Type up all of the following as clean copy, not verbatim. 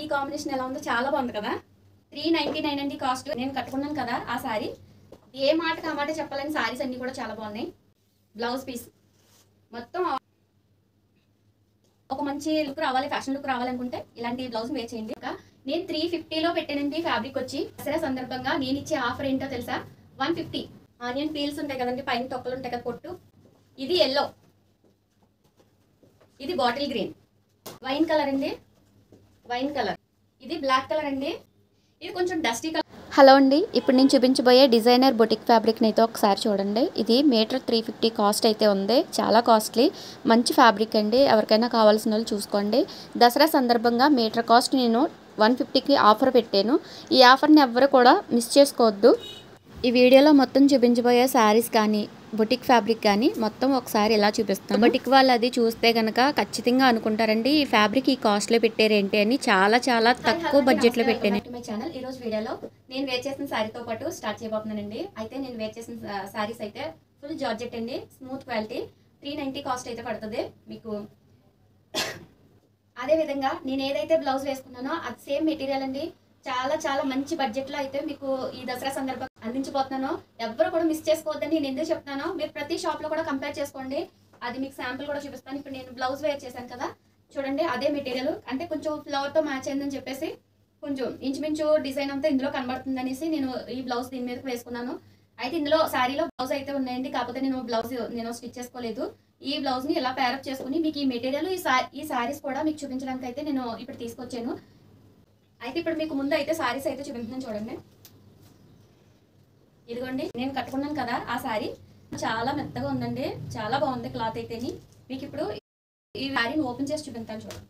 ఈ కాంబినేషన్ ఎలా ఉందో చాలా బాగుంది కదా. 399 అండి కాస్ట్. నేను కట్టుకున్నాను కదా ఆ సారీ. ఏ మాటకి ఆ మాట చెప్పాలని సారీస్ అన్నీ కూడా చాలా బాగున్నాయి. బ్లౌజ్ పీస్ మొత్తం ఒక మంచి లుక్ రావాలి, ఫ్యాషన్ లుక్ రావాలనుకుంటే ఇలాంటి బ్లౌజ్ వేర్ చేయండి. నేను 350లో పెట్టానండి. ఫ్యాబ్రిక్ వచ్చి దసరా సందర్భంగా నేను ఇచ్చే ఆఫర్ ఏంటో తెలుసా? 150. ఆనియన్ పీల్స్ ఉంటాయి కదండి, పైన తొక్కలు ఉంటాయి కదా పొట్టు. ఇది ఎల్లో, ఇది బాటిల్ గ్రీన్, వైన్ కలర్ అండి, వైన్ కలర్. ఇది బ్లాక్ కలర్ అండి, ఇది కొంచెం డస్టీ కలర్. హలో అండి, ఇప్పుడు నేను చూపించబోయే డిజైనర్ బొటిక్ ఫ్యాబ్రిక్ని అయితే ఒకసారి చూడండి. ఇది మీటర్ 350 కాస్ట్ అయితే ఉంది. చాలా కాస్ట్లీ, మంచి ఫ్యాబ్రిక్ అండి. ఎవరికైనా కావాల్సిన వాళ్ళు చూసుకోండి. దసరా సందర్భంగా మీటర్ కాస్ట్ నేను 150కి ఆఫర్ పెట్టాను. ఈ ఆఫర్ని ఎవ్వరు కూడా మిస్ చేసుకోవద్దు. ఈ వీడియోలో మొత్తం చూపించబోయే శారీస్ కానీ బొటిక్ ఫ్యాబ్రిక్ కానీ మొత్తం ఒకసారి ఇలా చూపిస్తాను. బొటిక్ వాళ్ళు అది చూస్తే కనుక ఖచ్చితంగా అనుకుంటారండి ఈ ఫ్యాబ్రిక్ ఈ కాస్ట్లో పెట్టారేంటి అని. చాలా చాలా తక్కువ బడ్జెట్లో పెట్టాను. మై ఛానల్ ఈ రోజు వీడియోలో నేను వేర్ చేసిన శారీతో పాటు స్టార్ట్ చేయబోతున్నానండి. అయితే నేను వేర్ చేసిన శారీస్ అయితే ఫుల్ జార్జెట్ అండి, స్మూత్ క్వాలిటీ. 390 కాస్ట్ అయితే పడుతుంది మీకు. అదే విధంగా నేను ఏదైతే బ్లౌజ్ వేసుకున్నానో అది సేమ్ మెటీరియల్ అండి. చాలా చాలా మంచి బడ్జెట్లో అయితే మీకు ఈ దసరా సందర్భంగా అందించబోతున్నాను. ఎవ్వరు కూడా మిస్ చేసుకోవద్దని నేను ఎందుకు చెప్తున్నానో మీరు ప్రతి షాప్లో కూడా కంపేర్ చేసుకోండి. అది మీకు శాంపుల్ కూడా చూపిస్తాను. ఇప్పుడు నేను బ్లౌజ్ వేర్ చేశాను కదా, చూడండి అదే మెటీరియల్. అంటే కొంచెం ఫ్లవర్తో మ్యాచ్ అయిందని చెప్పేసి కొంచెం ఇంచుమించు డిజైన్ అంతా ఇందులో కనబడుతుంది అనేసి నేను ఈ బ్లౌజ్ దీని మీదకి వేసుకున్నాను. అయితే ఇందులో శారీలో బ్లౌజ్ అయితే ఉన్నాయండి, కాకపోతే నేను స్టిచ్ చేసుకోలేదు. ఈ బ్లౌజ్ని ఇలా ప్యారప్ చేసుకుని మీకు ఈ మెటీరియల్ ఈ శారీస్ కూడా మీకు చూపించడానికి అయితే నేను ఇప్పుడు తీసుకొచ్చాను. అయితే ఇప్పుడు మీకు ముందు అయితే శారీస్ అయితే చూపించాను చూడండి. ఇదిగోండి నేను కట్టుకున్నాను కదా ఆ శారీ. చాలా మెత్తగా ఉందండి, చాలా బాగుంది క్లాత్ అయితేని. మీకు ఇప్పుడు ఈ శారీని ఓపెన్ చేసి చూపిస్తాను చూడండి.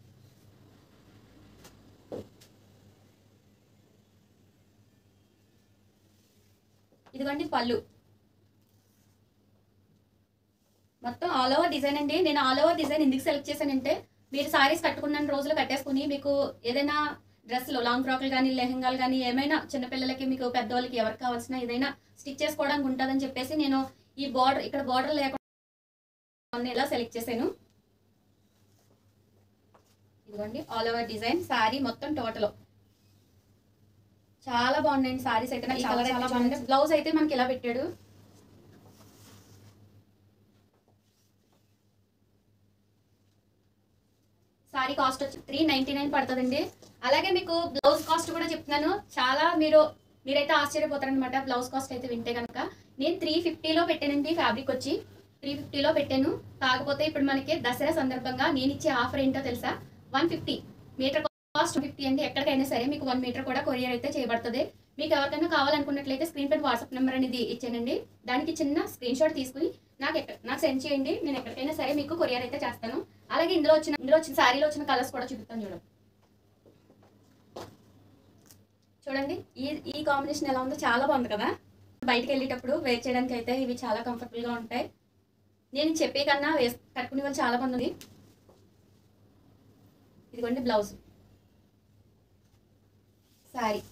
ఇదిగోండి పళ్ళు, మొత్తం ఆల్ ఓవర్ డిజైన్ అండి. నేను ఆల్ ఓవర్ డిజైన్ ఎందుకు సెలెక్ట్ చేశానంటే మీరు శారీస్ కట్టుకున్న రోజులు కట్టేసుకుని మీకు ఏదైనా డ్రెస్సులు లాంగ్ ఫ్రాక్లు కానీ లెహంగాలు కానీ ఏమైనా చిన్నపిల్లలకి మీకు పెద్దవాళ్ళకి ఎవరికి కావాల్సిన ఏదైనా స్టిచ్ చేసుకోవడానికి ఉంటుందని చెప్పేసి నేను ఈ బార్డర్ ఇక్కడ బార్డర్ లేకుండా ఇలా సెలెక్ట్ చేశాను. ఇదిగోండి ఆల్ ఓవర్ డిజైన్ శారీ మొత్తం టోటల్ చాలా బాగున్నాయండి. శారీస్ అయితే చాలా బాగుంది. బ్లౌజ్ అయితే మనకి ఇలా పెట్టాడు. సారీ కాస్ట్ వచ్చి 399 పడుతుందండి. అలాగే మీకు బ్లౌజ్ కాస్ట్ కూడా చెప్తున్నాను. చాలా మీరైతే ఆశ్చర్యపోతారనమాట బ్లౌజ్ కాస్ట్ అయితే వింటే కనుక. నేను 350లో పెట్టానండి. ఫ్యాబ్రిక్ వచ్చి 350లో పెట్టాను. కాకపోతే ఇప్పుడు మనకి దసరా సందర్భంగా నేను ఇచ్చే ఆఫర్ ఏంటో తెలుసా? 150. మీటర్ కాస్ట్ 150 అండి. ఎక్కడికైనా సరే మీకు 1 మీటర్ కూడా కొరియర్ అయితే చేయబడుతుంది. మీకు ఎవరికైనా కావాలనుకున్నట్లయితే స్క్రీన్ పైన వాట్సాప్ నెంబర్ అనేది ఇచ్చానండి. దానికి చిన్న స్క్రీన్ షాట్ తీసుకుని నాకు సెండ్ చేయండి. నేను ఎక్కడికైనా సరే మీకు కొరియర్ అయితే చేస్తాను. అలాగే ఇందులో వచ్చిన శారీలో వచ్చిన కలర్స్ కూడా చూపిస్తాను చూడండి. ఈ కాంబినేషన్ ఎలా ఉందో చాలా బాగుంది కదా. బయటకు వెళ్ళేటప్పుడు వేర్ చేయడానికి అయితే ఇవి చాలా కంఫర్టబుల్గా ఉంటాయి. నేను చెప్పే కన్నా కట్టుకునే వాళ్ళు చాలా మంది ఉంది. ఇదిగోండి బ్లౌజ్, శారీ.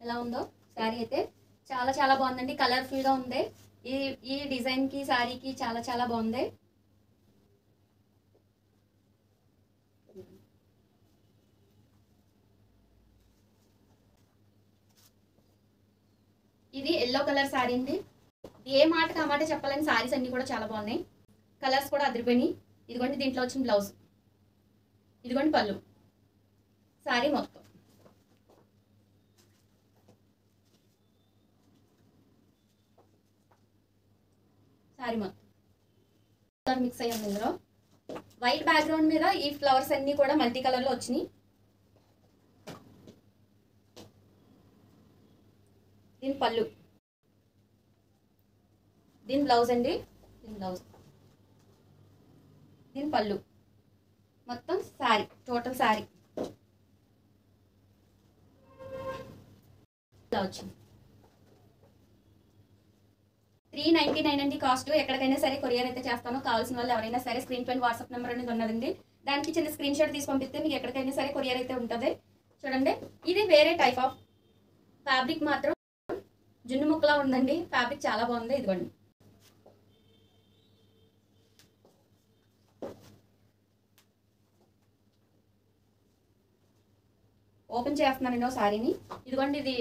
ఎలా ఉందో శారీ అయితే చాలా చాలా బాగుందండి. కలర్ఫుల్గా ఉంది. ఈ డిజైన్కి శారీకి చాలా చాలా బాగుంది. ఇది ఎల్లో కలర్ శారీ అండి. ఏ మాటకి ఆ మాట చెప్పాలని శారీస్ అన్నీ కూడా చాలా బాగున్నాయి. కలర్స్ కూడా అదిరిపోయినాయి. ఇదిగోండి దీంట్లో వచ్చిన బ్లౌజ్, ఇదిగోండి పళ్ళు, శారీ మొత్తం. శారీ మొత్తం కలర్ మిక్స్ అయ్యింది. ఇందులో వైట్ బ్యాక్గ్రౌండ్ మీద ఈ ఫ్లవర్స్ అన్నీ కూడా మల్టీ కలర్లో వచ్చినాయి. దీని పళ్ళు, దీని బ్లౌజ్ అండి, దీని పళ్ళు మొత్తం శారీ టోటల్ శారీ ఇలా వచ్చింది. 399 అండి కాస్ట్. ఎక్కడికైనా సరే కొరియర్ అయితే చేస్తాను. కావాల్సిన వాళ్ళు ఎవరైనా సరే స్క్రీన్ పైన వాట్సాప్ నెంబర్ అనేది ఉన్నదండి. దానికి చిన్న స్క్రీన్ షాట్ తీసి పంపిస్తే మీకు ఎక్కడికైనా సరే కొరియర్ అయితే ఉంటుంది. చూడండి ఇది వేరే టైప్ ఆఫ్ ఫ్యాబ్రిక్, మాత్రం జున్ను ముక్కలా ఉందండి. ఫ్యాబ్రిక్ చాలా బాగుంది. ఇదిగోండి. ఓపెన్ చేస్తున్నానండి ఓ సారీని. ఇదిగోండి, ఇది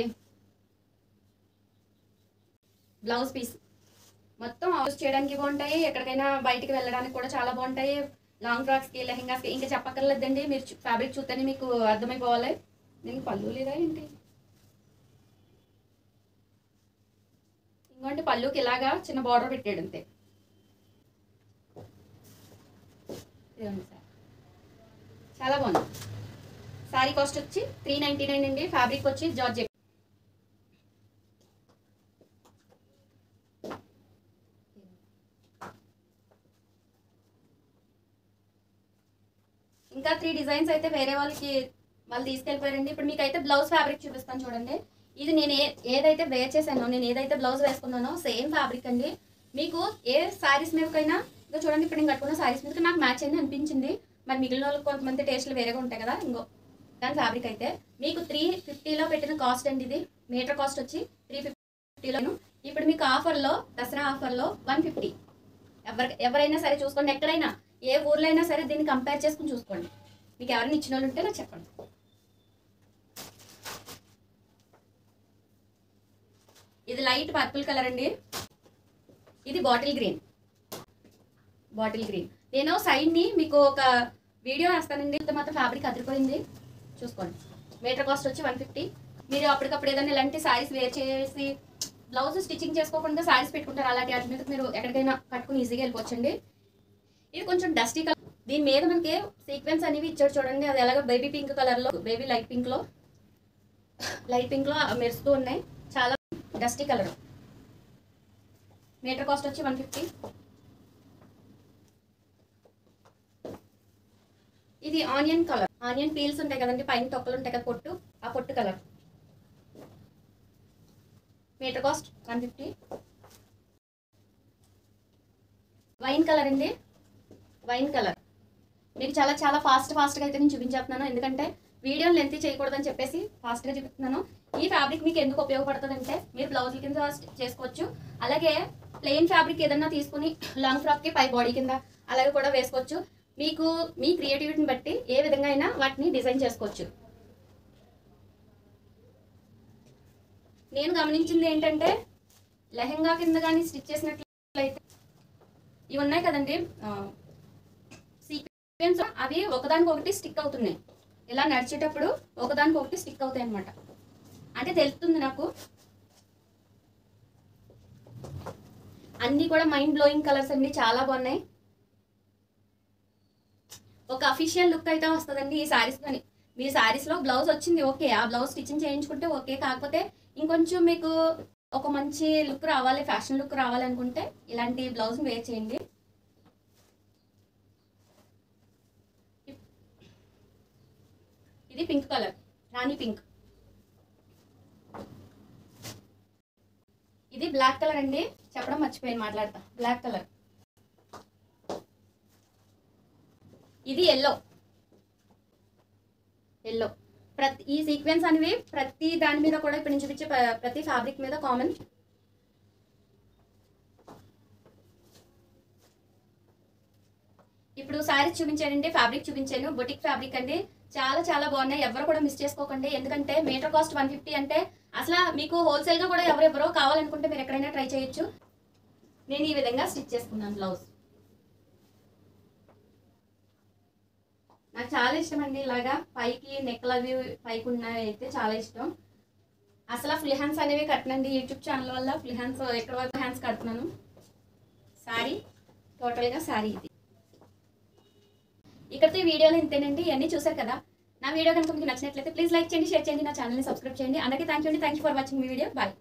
బ్లౌజ్ పీస్. మొత్తం యూస్ చేయడానికి బాగుంటాయి, ఎక్కడికైనా బయటికి వెళ్ళడానికి కూడా చాలా బాగుంటాయి. లాంగ్ ఫ్రాక్స్కి, లెహెంగాస్కి ఇంకా చెప్పక్కర్లేదండి. మీరు ఫ్యాబ్రిక్ చూస్తేనే మీకు అర్థమైపోవాలి. నేను పళ్ళు లేదా ఏంటి? ఇంకోండి, పళ్ళుకి ఇలాగా చిన్న బార్డర్ పెట్టాడు అంతే. ఇదిగోండి సార్, చాలా బాగుంది. శారీ కాస్ట్ వచ్చి 399 అండి. ఫ్యాబ్రిక్ వచ్చి జార్జెట్. ఇంకా 3 డిజైన్స్ అయితే వేరే వాళ్ళు తీసుకెళ్ళిపోయారండి. ఇప్పుడు మీకైతే బ్లౌజ్ ఫ్యాబ్రిక్ చూపిస్తాను చూడండి. ఇది నేను ఏదైతే వేర్ చేశానో, నేను ఏదైతే బ్లౌజ్ వేసుకున్నానో సేమ్ ఫ్యాబ్రిక్ అండి. మీకు ఏ శారీస్ మీదకైనా ఇంకా చూడండి, ఇప్పుడు నేను కట్టుకున్న శారీస్ మీదకి నాకు మ్యాచ్ అయింది అనిపించింది. మరి మిగిలిన వాళ్ళకి కొంతమంది టేస్ట్లు వేరేగా ఉంటాయి కదా. ఇంకో దాని ఫ్యాబ్రిక్ అయితే మీకు 350లో పెట్టిన కాస్ట్ అండి. ఇది మీటర్ కాస్ట్ వచ్చి 350లో. ఇప్పుడు మీకు ఆఫర్లో, దసరా ఆఫర్లో 150. ఎవరైనా సరే చూసుకోండి, ఎక్కడైనా ఏ ఊర్లో అయినా సరే దీన్ని కంపేర్ చేసుకుని చూసుకోండి. మీకు ఎవరైనా ఇచ్చిన వాళ్ళు ఉంటే నాకు చెప్పండి. ఇది లైట్ పర్పుల్ కలర్ అండి. ఇది బాటిల్ గ్రీన్. నేను సైడ్ని మీకు ఒక వీడియో వేస్తానండి. మొత్తం ఫ్యాబ్రిక్ అదిరిపోయింది, చూసుకోండి. మీటర్ కాస్ట్ వచ్చి 150. మీరు అప్పటికప్పుడు ఏదైనా ఇలాంటి శారీస్ వేర్ చేసి బ్లౌజ్ స్టిచ్చింగ్ చేసుకోకుండా శారీస్ పెట్టుకుంటారు, అలాంటి వాటి మీద మీరు ఎక్కడికైనా కట్టుకుని ఈజీగా వెళ్ళిపోవచ్చండి. ఇది కొంచెం డస్టీ కలర్. దీని మీద మనకి సీక్వెన్స్ అనేవి ఇచ్చాడు చూడండి. అది ఎలాగో బేబీ పింక్ కలర్లో, బేబీ లైట్ పింక్లో మెరుస్తూ ఉన్నాయి. చాలా డస్టీ కలర్. మీటర్ కాస్ట్ వచ్చి 150. ఇది ఆనియన్ కలర్. ఆనియన్ పీల్స్ ఉంటాయి కదండి, పైన తొక్కలు ఉంటాయి కదా, పొట్టు, ఆ పొట్టు colour. Meter cost 150. Wine colour అండి. వైన్ కలర్ మీకు చాలా ఫాస్ట్గా అయితే నేను చూపించేస్తున్నాను, ఎందుకంటే వీడియోని లెంత్ చేయకూడదని చెప్పేసి ఫాస్ట్గా చూపిస్తున్నాను. ఈ ఫ్యాబ్రిక్ మీకు ఎందుకు ఉపయోగపడుతుంది అంటే, మీరు బ్లౌజుల కింద చేసుకోవచ్చు. అలాగే ప్లెయిన్ ఫ్యాబ్రిక్ ఏదన్నా తీసుకుని లాంగ్ ఫ్రాక్కి పై బాడీ కింద అలాగే కూడా వేసుకోవచ్చు. మీకు మీ క్రియేటివిటీని బట్టి ఏ విధంగా అయినా వాటిని డిజైన్ చేసుకోవచ్చు. నేను గమనించింది ఏంటంటే, లెహెంగా కింద కానీ స్టిచ్ చేసినట్లయితే ఇవి ఉన్నాయి కదండి సీక్వెన్స్, అవి ఒకదానికొకటి స్టిక్ అవుతున్నాయి. ఇలా నడిచేటప్పుడు ఒకదానికొకటి స్టిక్ అవుతాయి అన్నమాట. అంటే తెలుస్తుంది నాకు. అన్నీ కూడా మైండ్ బ్లోయింగ్ కలర్స్ అండి, చాలా బాగున్నాయి. ఒక అఫీషియల్ లుక్ అయితే వస్తుందండి ఈ శారీస్. కానీ మీ శారీస్లో బ్లౌజ్ వచ్చింది ఓకే, ఆ బ్లౌజ్ స్టిచ్చింగ్ చేయించుకుంటే ఓకే. కాకపోతే ఇంకొంచెం మీకు ఒక మంచి లుక్ రావాలి, ఫ్యాషన్ లుక్ రావాలనుకుంటే ఇలాంటి బ్లౌజ్ వేర్ చేయండి. ఇది పింక్ కలర్, రాణి పింక్. ఇది బ్లాక్ కలర్ అండి, చెప్పడం మర్చిపోయాను, మాట్లాడతా. Black colour. ఇది ఎల్లో. ఈ సీక్వెన్స్ అనేవి ప్రతి దాని మీద కూడా ఇప్పుడు నేను చూపించే ప్రతి ఫ్యాబ్రిక్ మీద కామన్. ఇప్పుడు శారీస్ చూపించానండి, ఫ్యాబ్రిక్ చూపించాను. బొటిక్ ఫ్యాబ్రిక్ అండి, చాలా బాగున్నాయి. ఎవరు కూడా మిస్ చేసుకోకండి, ఎందుకంటే మీటర్ కాస్ట్ 150 అంటే అసలు మీకు హోల్సేల్గా కూడా ఎవరెవరో కావాలనుకుంటే మీరు ఎక్కడైనా ట్రై చేయొచ్చు. నేను ఈ విధంగా స్టిచ్ చేసుకున్నాను బ్లౌజ్. నాకు చాలా ఇష్టం అండి ఇలాగా పైకి నెక్లు అవి పైకి ఉన్నాయి అయితే చాలా ఇష్టం. అసలు ఫుల్ హ్యాండ్స్ అనేవి కట్టనండి, యూట్యూబ్ ఛానల్ వల్ల ఫుల్ హ్యాండ్స్ ఎక్కడ వరకు హ్యాండ్స్ కడుతున్నాను. శారీ టోటల్గా శారీ ఇది. ఇక్కడితో ఈ వీడియోలో ఇంతేనండి. ఇవన్నీ చూసారు కదా. నా వీడియో కనుక మీకు నచ్చినట్లయితే ప్లీజ్ లైక్ చేయండి, షేర్ చేయండి, నా ఛానల్ని సబ్స్క్రైబ్ చేయండి. అందరికీ థ్యాంక్ యూ ఫర్ వాచింగ్ మీ వీడియో. బాయ్.